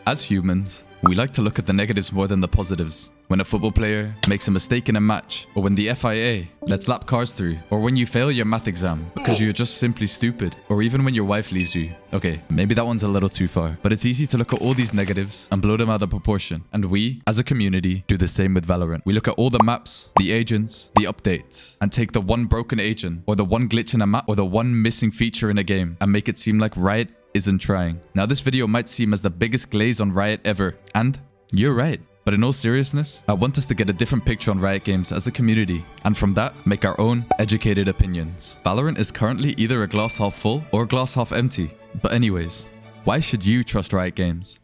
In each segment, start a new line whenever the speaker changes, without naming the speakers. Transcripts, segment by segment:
As humans, we like to look at the negatives more than the positives. When a football player makes a mistake in a match, or when the FIA lets lap cars through, or when you fail your math exam because you're just simply stupid, or even when your wife leaves you. Okay, maybe that one's a little too far, but it's easy to look at all these negatives and blow them out of proportion. And we, as a community, do the same with Valorant. We look at all the maps, the agents, the updates, and take the one broken agent, or the one glitch in a map, or the one missing feature in a game, and make it seem like Riot isn't trying. Now, this video might seem as the biggest glaze on Riot ever, and you're right. But in all seriousness, I want us to get a different picture on Riot Games as a community, and from that, make our own educated opinions. Valorant is currently either a glass half full or a glass half empty. But anyways, why should you trust Riot Games?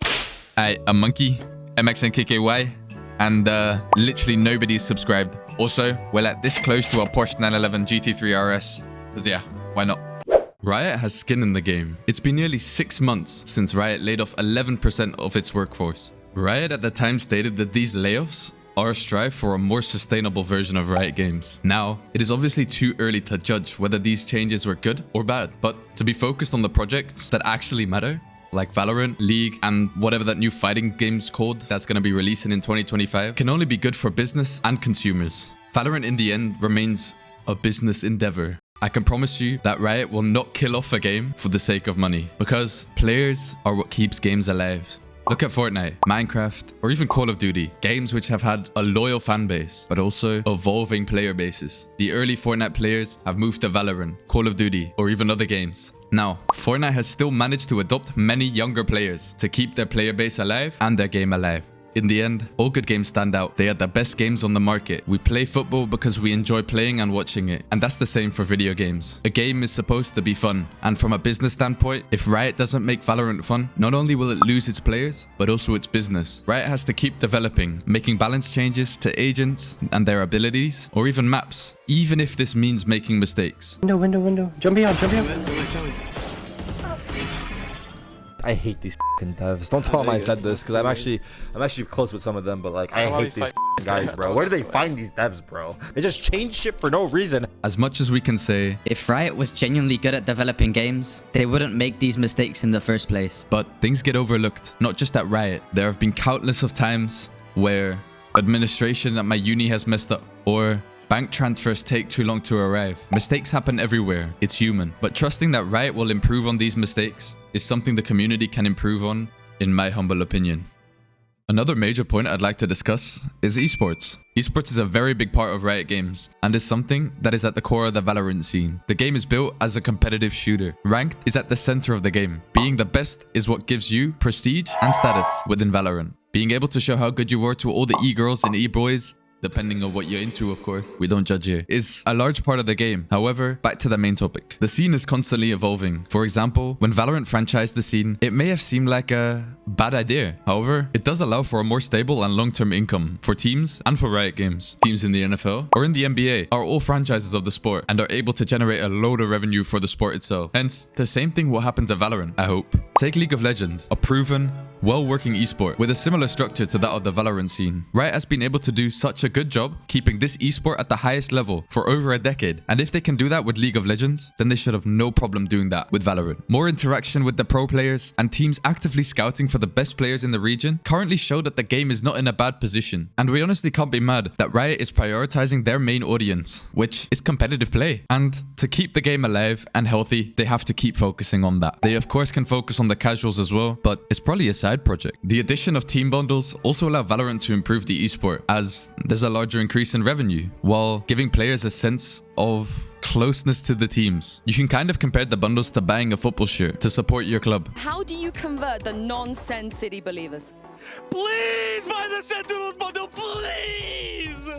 I'm Monkey, MXNKKY, and literally nobody's subscribed. Also, we're like this close to our Porsche 911 GT3 RS, because yeah, why not? Riot has skin in the game. It's been nearly 6 months since Riot laid off 11% of its workforce. Riot at the time stated that these layoffs are a strive for a more sustainable version of Riot Games. Now, it is obviously too early to judge whether these changes were good or bad, but to be focused on the projects that actually matter, like Valorant, League, and whatever that new fighting game's called that's going to be releasing in 2025, can only be good for business and consumers. Valorant in the end remains a business endeavor. I can promise you that Riot will not kill off a game for the sake of money, because players are what keeps games alive. Look at Fortnite, Minecraft, or even Call of Duty, games which have had a loyal fan base, but also evolving player bases. The early Fortnite players have moved to Valorant, Call of Duty, or even other games. Now, Fortnite has still managed to adopt many younger players to keep their player base alive and their game alive. In the end, all good games stand out. They are the best games on the market. We play football because we enjoy playing and watching it. And that's the same for video games. A game is supposed to be fun. And from a business standpoint, if Riot doesn't make Valorant fun, not only will it lose its players, but also its business. Riot has to keep developing, making balance changes to agents and their abilities, or even maps, even if this means making mistakes.
Window. Jumping out. I hate these fucking devs. Don't tell them I said this, because I'm actually close with some of them, but like I hate these guys, bro. Where do they find these devs, bro? They just change shit for no reason.
As much as we can say,
if Riot was genuinely good at developing games, they wouldn't make these mistakes in the first place.
But things get overlooked, not just at Riot. There have been countless of times where administration at my uni has messed up, or bank transfers take too long to arrive. Mistakes happen everywhere. It's human. But trusting that Riot will improve on these mistakes is something the community can improve on, in my humble opinion. Another major point I'd like to discuss is esports. Esports is a very big part of Riot Games, and is something that is at the core of the Valorant scene. The game is built as a competitive shooter. Ranked is at the center of the game. Being the best is what gives you prestige and status within Valorant. Being able to show how good you were to all the e-girls and e-boys, depending on what you're into, of course, we don't judge here, is a large part of the game. However, back to the main topic. The scene is constantly evolving. For example, when Valorant franchised the scene, it may have seemed like a bad idea. However, it does allow for a more stable and long-term income for teams and for Riot Games. Teams in the NFL or in the NBA are all franchises of the sport and are able to generate a load of revenue for the sport itself. Hence, the same thing will happen to Valorant, I hope. Take League of Legends, a proven, well-working esport with a similar structure to that of the Valorant scene. Riot has been able to do such a good job keeping this esport at the highest level for over a decade, and if they can do that with League of Legends, then they should have no problem doing that with Valorant. More interaction with the pro players and teams actively scouting for the best players in the region currently show that the game is not in a bad position, and we honestly can't be mad that Riot is prioritizing their main audience, which is competitive play. And to keep the game alive and healthy, they have to keep focusing on that. They of course can focus on the casuals as well, but it's probably a side project. The addition of team bundles also allow Valorant to improve the esport, as there's a larger increase in revenue, while giving players a sense of closeness to the teams. You can kind of compare the bundles to buying a football shirt to support your club.
How do you convert the non-Sense City believers?
Please buy the Sentinels bundle, please!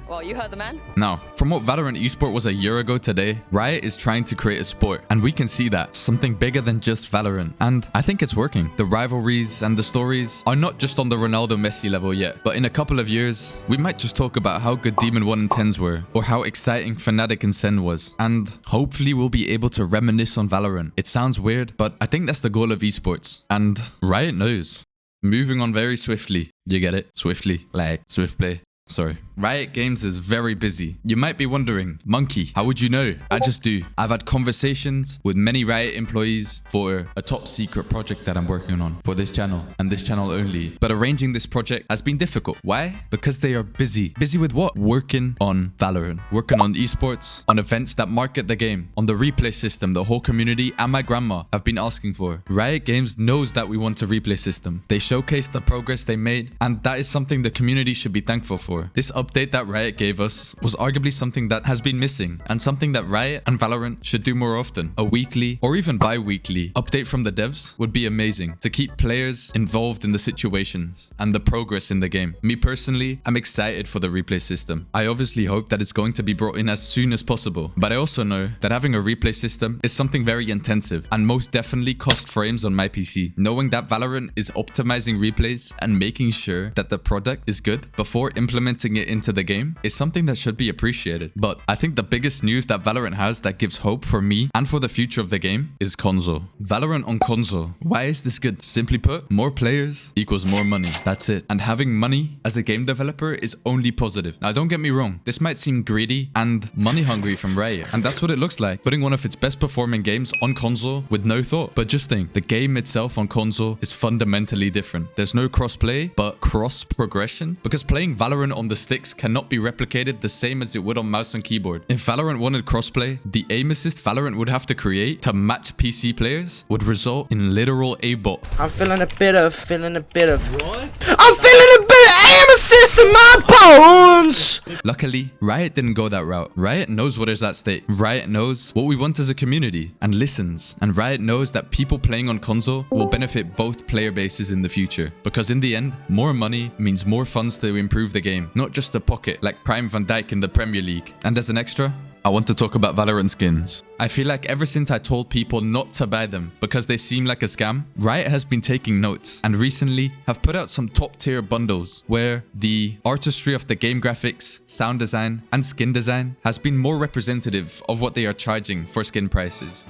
Well, you heard the man.
Now, from what Valorant esport was a year ago today, Riot is trying to create a sport, and we can see that. Something bigger than just Valorant. And I think it's working. The rivalries and the stories are not just on the Ronaldo-Messi level yet, but in a couple of years, we might just talk about how good Demon 1 and 10s were, or how exciting Fnatic and Sen was. And hopefully we'll be able to reminisce on Valorant. It sounds weird, but I think that's the goal of esports. And Riot knows. Moving on very swiftly. You get it? Swiftly. Like, swift play. Sorry. Riot Games is very busy. You might be wondering, Monkey, how would you know? I just do. I've had conversations with many Riot employees for a top secret project that I'm working on for this channel and this channel only. But arranging this project has been difficult. Why? Because they are busy. Busy with what? Working on Valorant. Working on esports, on events that market the game, on the replay system the whole community and my grandma have been asking for. Riot Games knows that we want a replay system. They showcased the progress they made, and that is something the community should be thankful for. This update that Riot gave us was arguably something that has been missing, and something that Riot and Valorant should do more often. A weekly or even bi-weekly update from the devs would be amazing to keep players involved in the situations and the progress in the game. Me personally, I'm excited for the replay system. I obviously hope that it's going to be brought in as soon as possible, but I also know that having a replay system is something very intensive and most definitely cost frames on my PC. Knowing that Valorant is optimizing replays and making sure that the product is good before implementing it into the game is something that should be appreciated. But I think the biggest news that Valorant has that gives hope for me and for the future of the game is console. Valorant on console. Why is this good? Simply put, more players equals more money. That's it. And having money as a game developer is only positive. Now don't get me wrong, this might seem greedy and money hungry from Riot, and that's what it looks like, putting one of its best performing games on console with no thought. But just think, the game itself on console is fundamentally different. There's no cross-play, but cross-progression, because playing Valorant on the sticks cannot be replicated the same as it would on mouse and keyboard. If Valorant wanted crossplay, the aim assist Valorant would have to create to match PC players would result in literal aimbot.
I'm feeling a bit of what? I'm feeling a bit of aim assist in my bones!
Luckily, Riot didn't go that route. Riot knows what is at stake. Riot knows what we want as a community and listens. And Riot knows that people playing on console will benefit both player bases in the future. Because in the end, more money means more funds to improve the game, not just a pocket like Prime Van Dijk in the Premier League. And as an extra, I want to talk about Valorant skins. I feel like ever since I told people not to buy them because they seem like a scam, Riot has been taking notes and recently have put out some top tier bundles where the artistry of the game graphics, sound design, and skin design has been more representative of what they are charging for skin prices.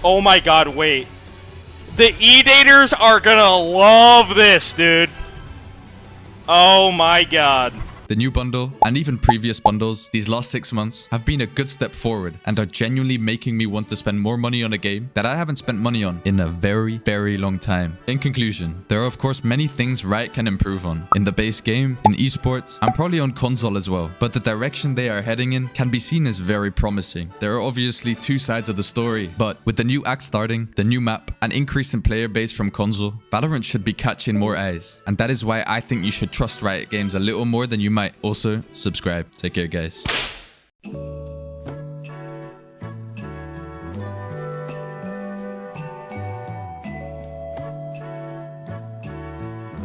Oh my god, wait. The E-daters are gonna love this, dude. Oh my god.
The new bundle, and even previous bundles these last 6 months, have been a good step forward and are genuinely making me want to spend more money on a game that I haven't spent money on in a very, very long time. In conclusion, there are of course many things Riot can improve on in the base game, in esports, and probably on console as well. But the direction they are heading in can be seen as very promising. There are obviously two sides of the story, but with the new act starting, the new map, an increase in player base from console, Valorant should be catching more eyes. And that is why I think you should trust Riot Games a little more than you might. Also, subscribe. Take care, guys.